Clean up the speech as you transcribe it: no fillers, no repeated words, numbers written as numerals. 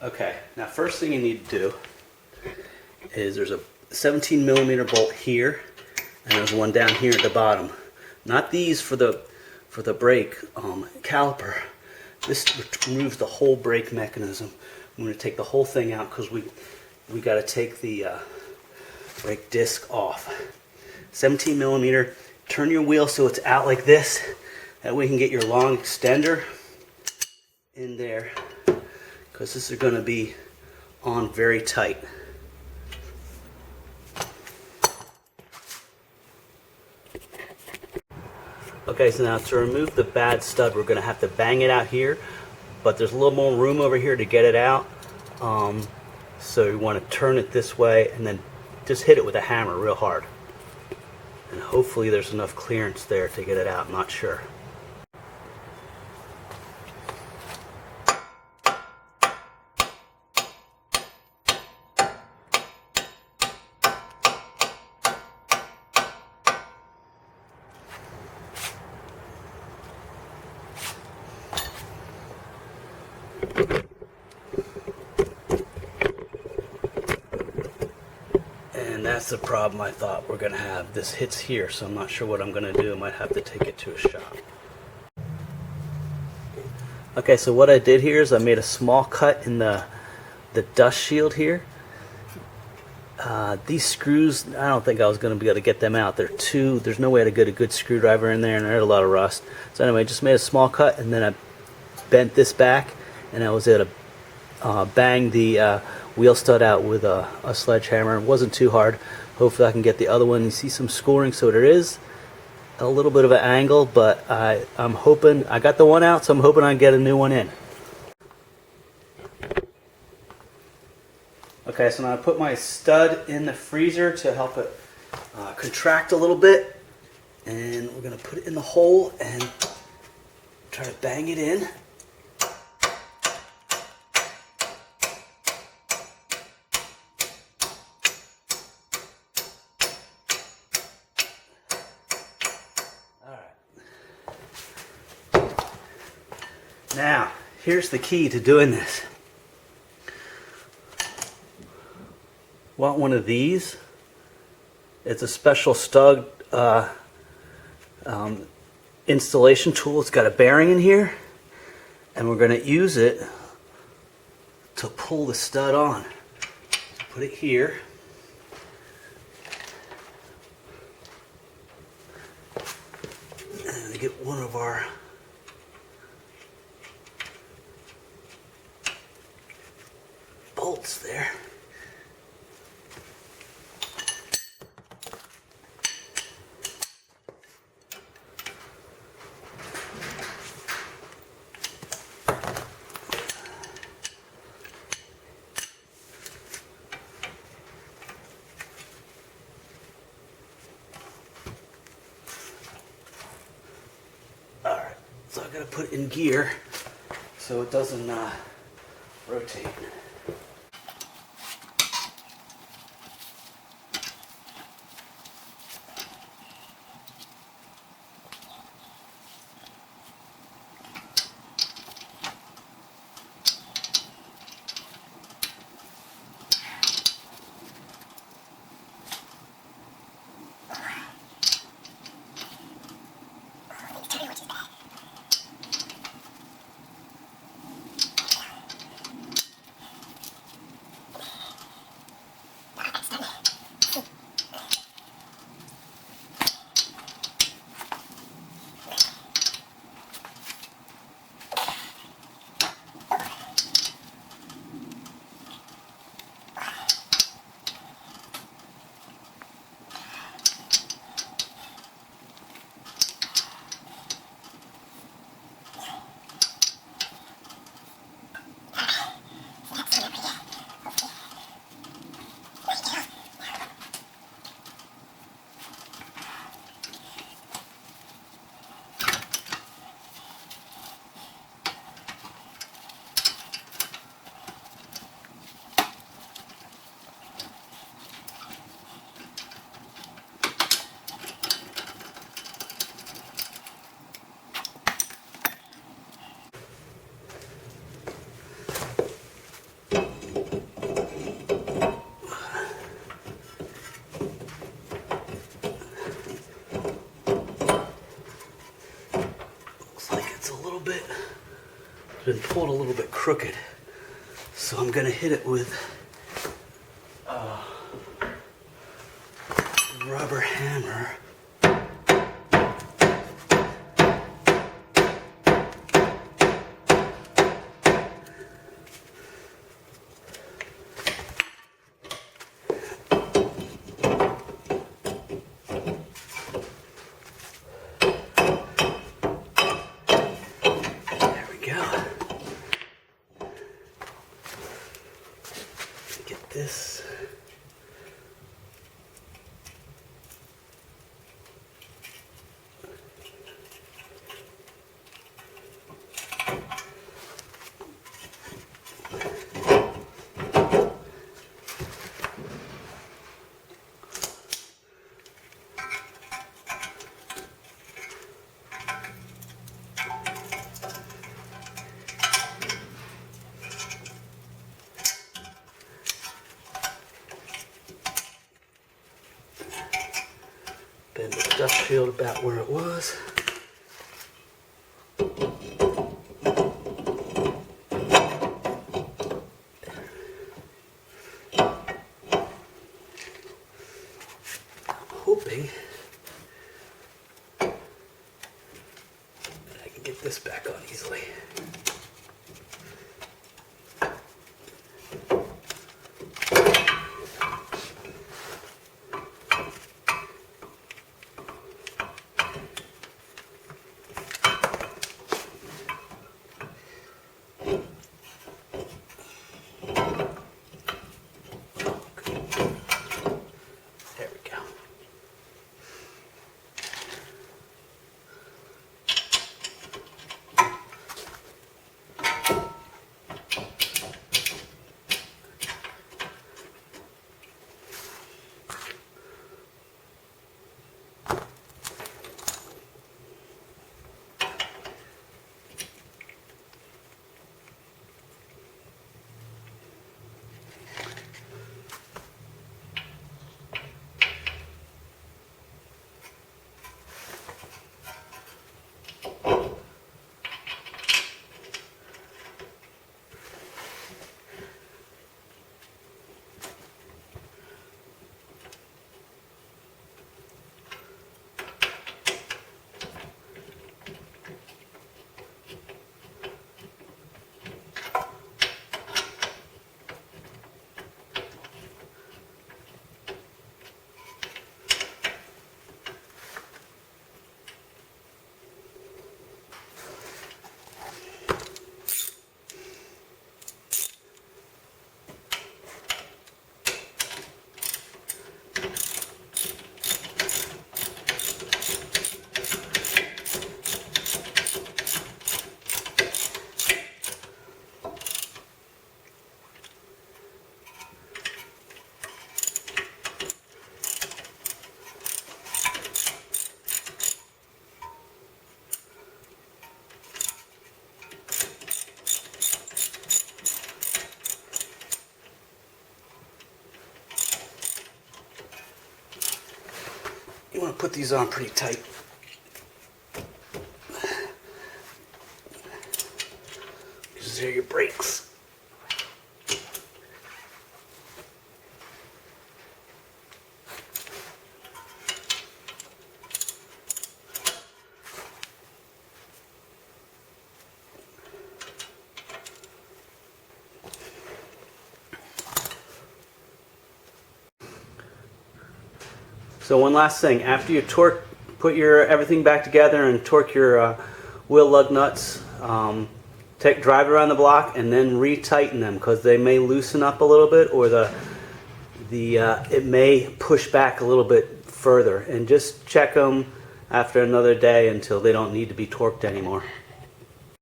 Okay, now first thing you need to do is there's a 17 millimeter bolt here, and there's one down here at the bottom. Not these for the brake caliper. This removes the whole brake mechanism. I'm going to take the whole thing out because we got to take the brake disc off. 17 millimeter. Turn your wheel so it's out like this. That way you can get your long extender in there, because this is going to be on very tight. Okay, so now to remove the bad stud, we're going to have to bang it out here, but there's a little more room over here to get it out. So you want to turn it this way and then just hit it with a hammer real hard. And hopefully there's enough clearance there to get it out. I'm not sure. And that's the problem I thought we're going to have. This hits here, so I'm not sure what I'm going to do. I might have to take it to a shop. Okay, so what I did here is I made a small cut in the dust shield here. These screws, I don't think I was going to be able to get them out. There's no way to get a good screwdriver in there, and there's a lot of rust. So anyway, I just made a small cut, and then I bent this back, and I was able to bang the wheel stud out with a sledgehammer. It wasn't too hard. Hopefully I can get the other one. You see some scoring, so there is a little bit of an angle, but I'm hoping, I got the one out, so I'm hoping I can get a new one in. Okay, so now I put my stud in the freezer to help it contract a little bit, and we're going to put it in the hole and try to bang it in. Now, here's the key to doing this. Want one of these? It's a special stud installation tool. It's got a bearing in here, and we're going to use it to pull the stud on. Put it here. And we get one of our bolts there. Alright, so I've got to put it in gear so it doesn't rotate. bit. It's been pulled a little bit crooked. So I'm gonna hit it with a rubber hammer. Get this. Bend the dust shield about where it was. I'm hoping that I can get this back on easily. You want to put these on pretty tight. Because they're your brakes. So one last thing, after you put your everything back together and torque your wheel lug nuts, drive around the block and then retighten them because they may loosen up a little bit, or it may push back a little bit further. And just check them after another day until they don't need to be torqued anymore.